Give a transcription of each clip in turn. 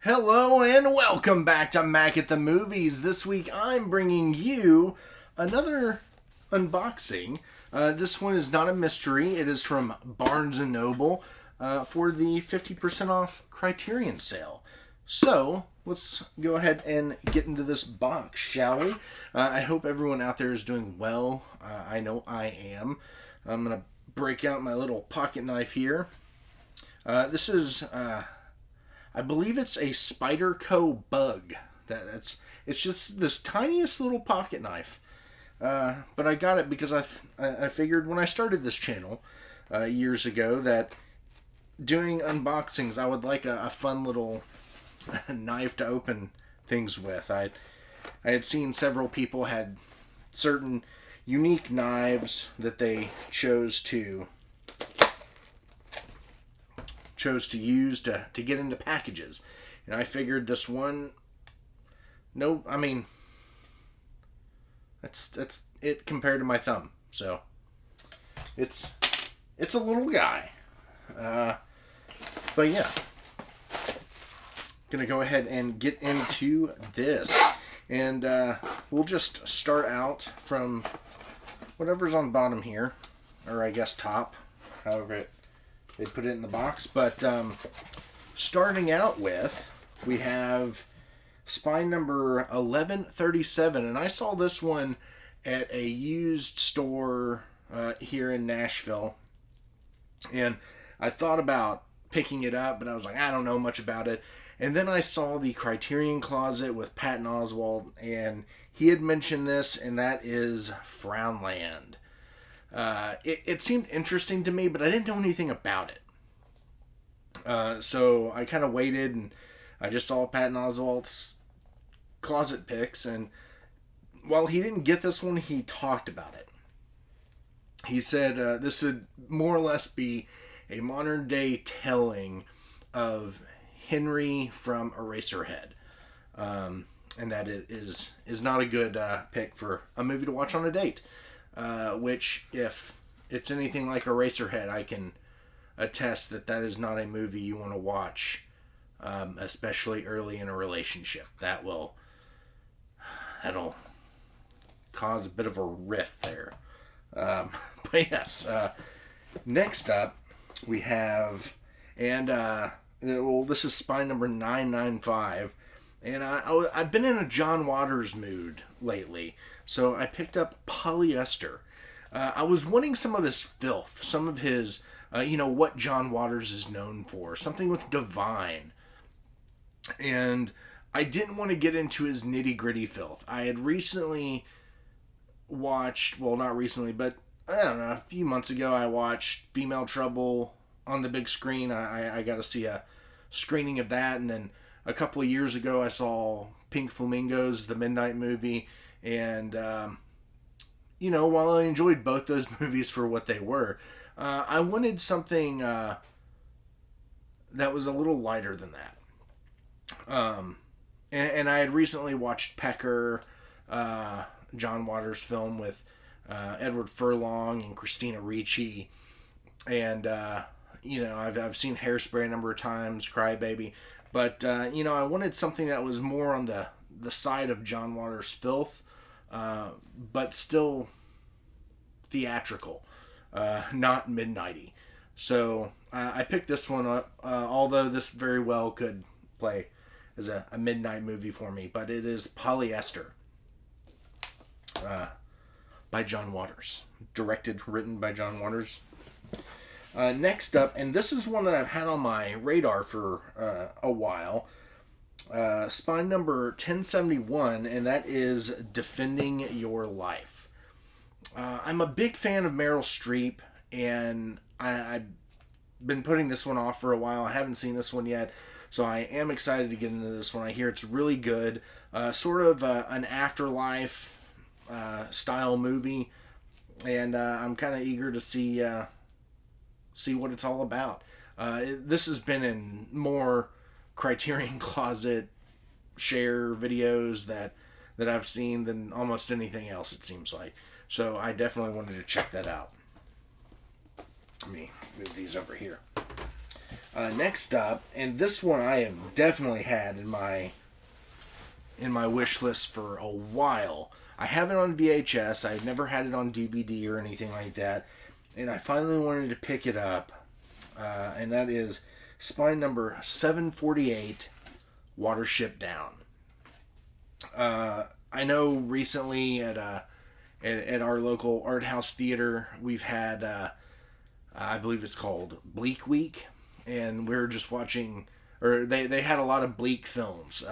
Hello and welcome back to Mac at the Movies. This week I'm bringing you another unboxing. This one is not a mystery. It is from Barnes & Noble for the 50% off Criterion sale. So, let's go ahead and get into this box, shall we? I hope everyone out there is doing well. I know I am. I'm going to break out my little pocket knife here. This is... I believe it's a Spyderco Bug. It's just this tiniest little pocket knife. But I got it because I figured when I started this channel years ago that doing unboxings, I would like a fun little knife to open things with. I had seen several people had certain unique knives that they chose to use to get into packages. And I figured this one, that's it compared to my thumb. So it's a little guy. But yeah, gonna go ahead and get into this. And we'll just start out from whatever's on the bottom here, or I guess top, however they put it in the box. But starting out with, we have spine number 1137. And I saw this one at a used store here in Nashville. And I thought about picking it up, but I was like, I don't know much about it. And then I saw the Criterion Closet with Patton Oswalt, and he had mentioned this, and that is Frownland. It seemed interesting to me, but I didn't know anything about it. So I kind of waited, and I just saw Patton Oswalt's closet picks, and while he didn't get this one, he talked about it. He said this would more or less be a modern day telling of Henry from Eraserhead, and that it is not a good pick for a movie to watch on a date. Which, if it's anything like Eraserhead, I can attest that is not a movie you want to watch, especially early in a relationship. That'll cause a bit of a rift there. But yes, next up we have, and this is spine number 995. And I've been in a John Waters mood lately, so I picked up Polyester. I was wanting some of his filth, some of his, what John Waters is known for, something with Divine. And I didn't want to get into his nitty-gritty filth. I had recently watched, well, not recently, but I don't know, a few months ago, I watched Female Trouble on the big screen. I got to see a screening of that, and then a couple of years ago, I saw Pink Flamingos, the Midnight movie, and, while I enjoyed both those movies for what they were, I wanted something that was a little lighter than that. And I had recently watched Pecker, John Waters' film with Edward Furlong and Christina Ricci, and, I've seen Hairspray a number of times, Cry Baby. But, I wanted something that was more on the side of John Waters' filth, but still theatrical, not midnighty. So I picked this one up, although this very well could play as a midnight movie for me. But it is Polyester by John Waters. Directed, written by John Waters. Next up, and this is one that I've had on my radar for a while, spine number 1071, and that is Defending Your Life. I'm a big fan of Meryl Streep, and I've been putting this one off for a while. I haven't seen this one yet, so I am excited to get into this one. I hear it's really good, sort of an afterlife style movie, and I'm kind of eager to see what it's all about. This has been in more Criterion Closet share videos that I've seen than almost anything else, it seems like. So I definitely wanted to check that out. Let me move these over here. Next up, and this one I have definitely had in my wish list for a while. I have it on VHS. I never had it on DVD or anything like that, and I finally wanted to pick it up, and that is Spine number 748, Watership Down. I know recently at our local art house theater we've had I believe it's called Bleak Week, and we were just watching, or they had a lot of Bleak films,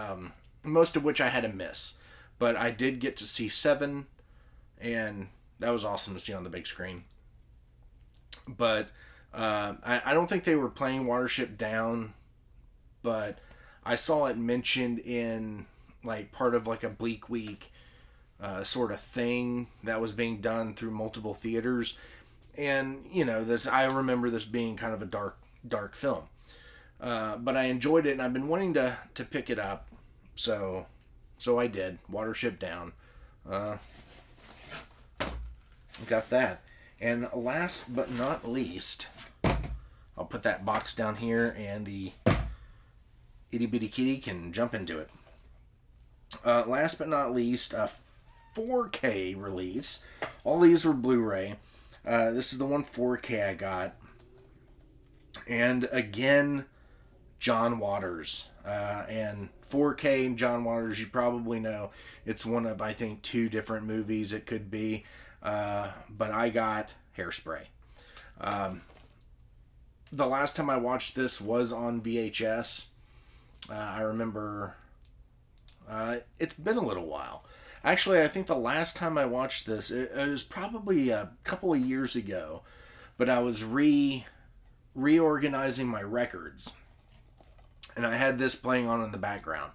most of which I had to miss, but I did get to see Seven, and that was awesome to see on the big screen. But I don't think they were playing Watership Down, but I saw it mentioned in like part of like a Bleak Week sort of thing that was being done through multiple theaters, and this, I remember this being kind of a dark film, but I enjoyed it, and I've been wanting to pick it up, so I did. Watership Down, got that, and last but not least, I'll put that box down here, and the itty bitty kitty can jump into it. Last but not least, a 4K release. All these were Blu-ray. This is the one 4K I got. And again, John Waters. And 4K and John Waters, you probably know. It's one of, I think, 2 different movies it could be. But I got Hairspray. The last time I watched this was on VHS. I remember... it's been a little while. Actually, I think the last time I watched this, it was probably a couple of years ago, but I was reorganizing my records, and I had this playing on in the background.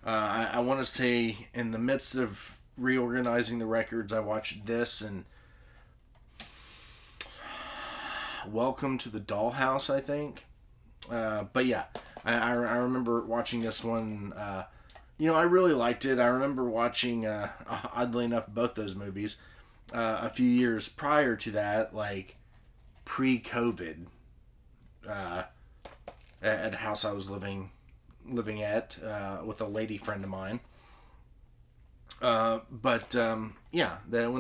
I want to say in the midst of reorganizing the records, I watched this and Welcome to the Dollhouse, I think. But yeah, I remember watching this one. I really liked it. I remember watching, oddly enough, both those movies a few years prior to that, like pre-COVID, at a house I was living at with a lady friend of mine. When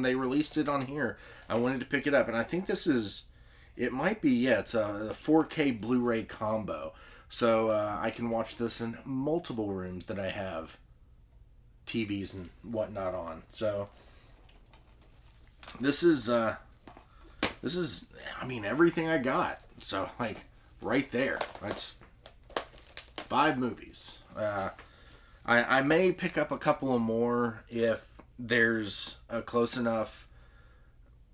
they released it on here, I wanted to pick it up, and I think it might be, it's a 4K Blu-ray combo. So I can watch this in multiple rooms that I have TVs and whatnot on. So this is everything I got. So like right there, that's 5 movies. I may pick up a couple of more if there's a close enough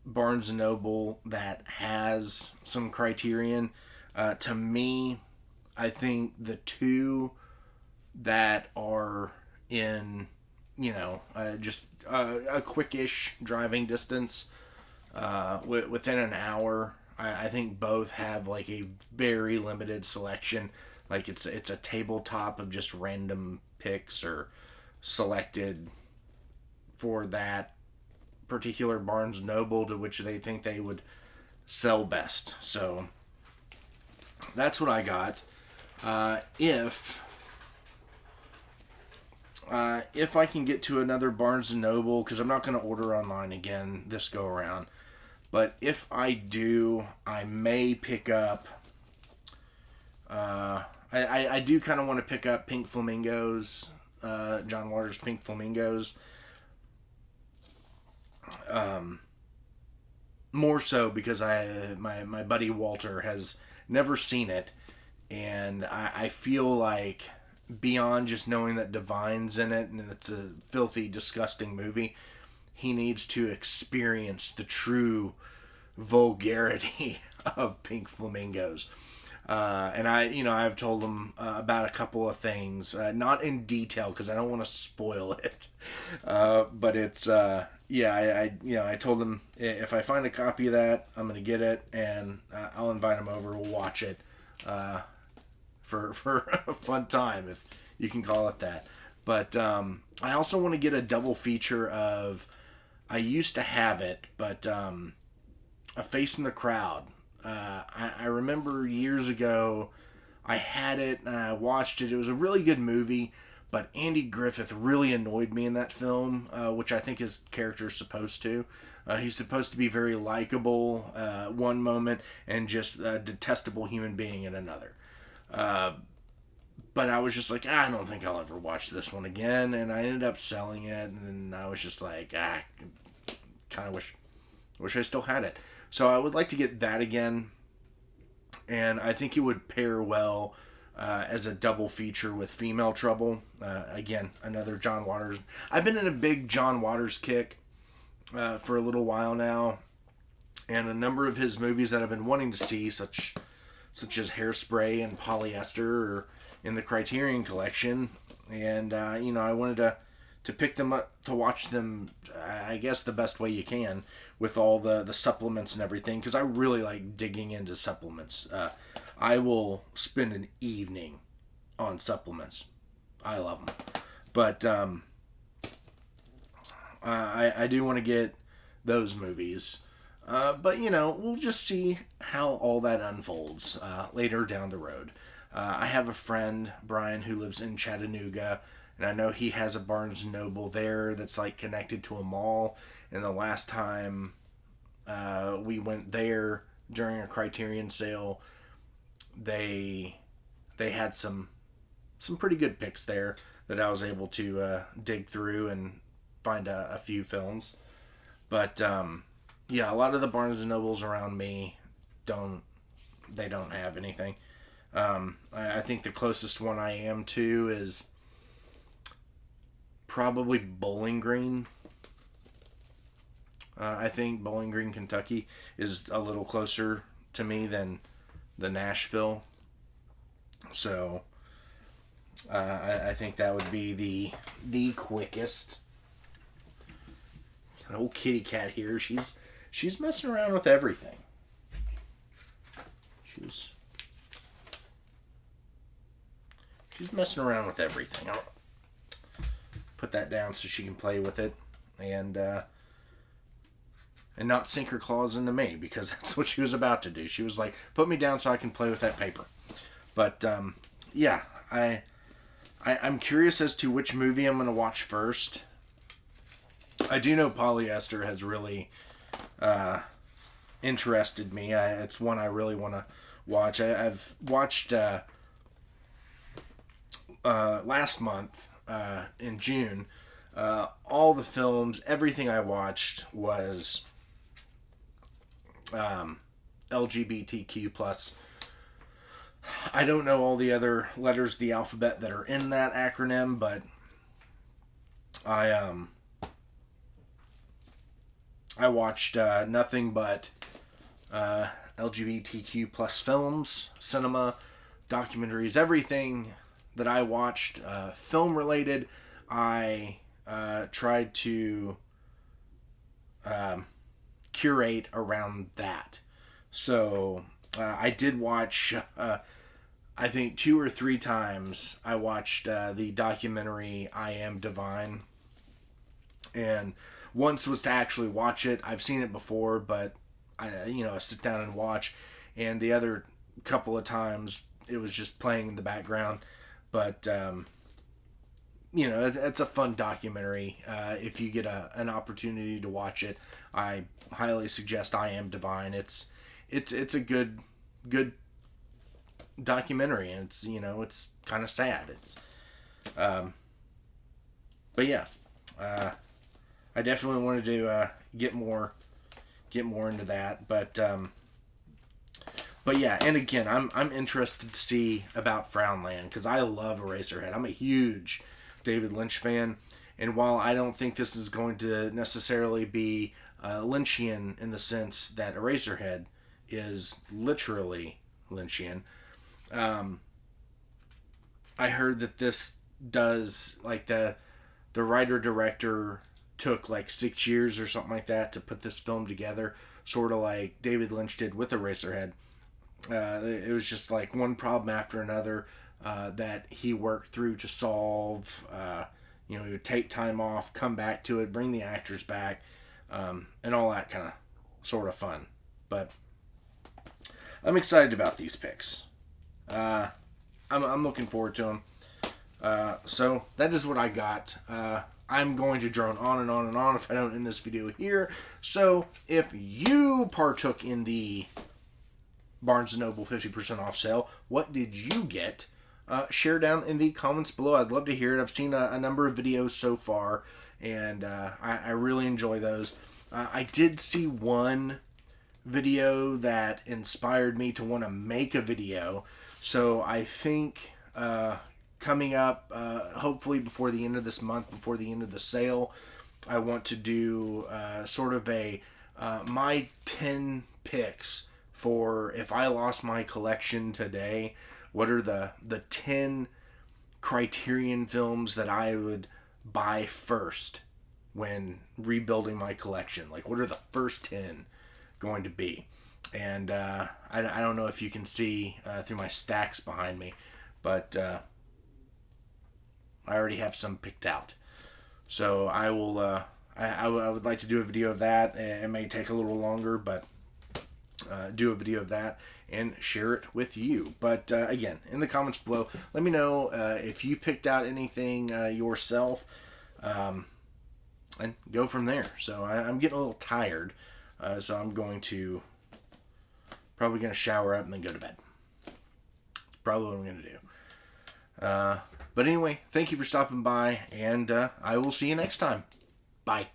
Barnes & Noble that has some Criterion. To me, I think the 2 that are in, just a quickish driving distance, within an hour, I think both have like a very limited selection. Like it's a tabletop of just random picks or selected for that particular Barnes & Noble to which they think they would sell best. So that's what I got. If I can get to another Barnes & Noble, because I'm not going to order online again this go around, but if I do, I may pick up, I do kind of want to pick up Pink Flamingos, John Waters' Pink Flamingos, more so because my buddy Walter has never seen it, and I feel like beyond just knowing that Divine's in it and it's a filthy, disgusting movie, he needs to experience the true vulgarity of Pink Flamingos. And I've told him about a couple of things, not in detail because I don't want to spoil it. But it's I told him if I find a copy of that, I'm gonna get it, and I'll invite him over. We'll watch it for a fun time, if you can call it that. But I also want to get a double feature of, I used to have it, but A Face in the Crowd. I remember years ago I had it and I watched it. It was a really good movie, but Andy Griffith really annoyed me in that film, which I think his character is supposed to. He's supposed to be very likable one moment and just a detestable human being in another. But I was just like, I don't think I'll ever watch this one again, and I ended up selling it, and I was just like, kind of wish I still had it. So I would like to get that again, and I think it would pair well as a double feature with Female Trouble. Again, another John Waters. I've been in a big John Waters kick for a little while now, and a number of his movies that I've been wanting to see, such as Hairspray and Polyester, are in the Criterion collection, and I wanted to pick them up to watch them. I guess the best way you can with all the supplements and everything, because I really like digging into supplements. I will spend an evening on supplements. I love them, but I do want to get those movies. But we'll just see how all that unfolds later down the road. I have a friend, Brian, who lives in Chattanooga, and I know he has a Barnes & Noble there that's like connected to a mall. And the last time we went there during a Criterion sale, they had some pretty good picks there that I was able to dig through and find a few films. But yeah, a lot of the Barnes & Nobles around me don't have anything. I think the closest one I am to is probably Bowling Green. I think Bowling Green, Kentucky is a little closer to me than the Nashville. So I think that would be the quickest. An old kitty cat here. She's messing around with everything. She's messing around with everything. I'll put that down so she can play with it and not sink her claws into me, because that's what she was about to do. She was like, put me down so I can play with that paper. But yeah, I'm curious as to which movie I'm going to watch first. I do know Polyester has really interested me. It's one I really want to watch. I've watched last month in June. All the films, everything I watched was LGBTQ plus. I don't know all the other letters of the alphabet that are in that acronym, but I watched nothing but LGBTQ plus films, cinema, documentaries, everything that I watched film related. I tried to curate around that. So I did watch, I think 2 or 3 times, I watched the documentary I Am Divine. And once was to actually watch it. I've seen it before, but I sit down and watch. And the other couple of times, it was just playing in the background. But it's a fun documentary. If you get an opportunity to watch it, I highly suggest I Am Divine. It's a good documentary, and it's kind of sad. But yeah, I definitely wanted to get more into that. But yeah, and again, I'm interested to see about Frownland, because I love Eraserhead. I'm a huge David Lynch fan, and while I don't think this is going to necessarily be Lynchian in the sense that Eraserhead is literally Lynchian, I heard that this does, like, the writer-director took like 6 years or something like that to put this film together, sort of like David Lynch did with Eraserhead. It was just like one problem after another that he worked through to solve. He would take time off, come back to it, bring the actors back, and all that kind of sort of fun. But I'm excited about these picks. I'm looking forward to them. So that is what I got. I'm going to drone on and on and on if I don't end this video here. So if you partook in the Barnes & Noble 50% off sale, what did you get? Share down in the comments below. I'd love to hear it. I've seen a number of videos so far, and I really enjoy those. I did see one video that inspired me to want to make a video. So I think coming up, hopefully before the end of this month, before the end of the sale, I want to do sort of a my 10 picks for if I lost my collection today. What are the 10 Criterion films that I would buy first when rebuilding my collection? Like, what are the first 10 going to be? And I don't know if you can see through my stacks behind me, but I already have some picked out. So I will. I would like to do a video of that. It may take a little longer, but do a video of that and share it with you. But again, in the comments below, let me know if you picked out anything yourself, and go from there. So I'm getting a little tired, so I'm probably going to shower up and then go to bed. That's probably what I'm going to do. But anyway, thank you for stopping by, and I will see you next time. Bye.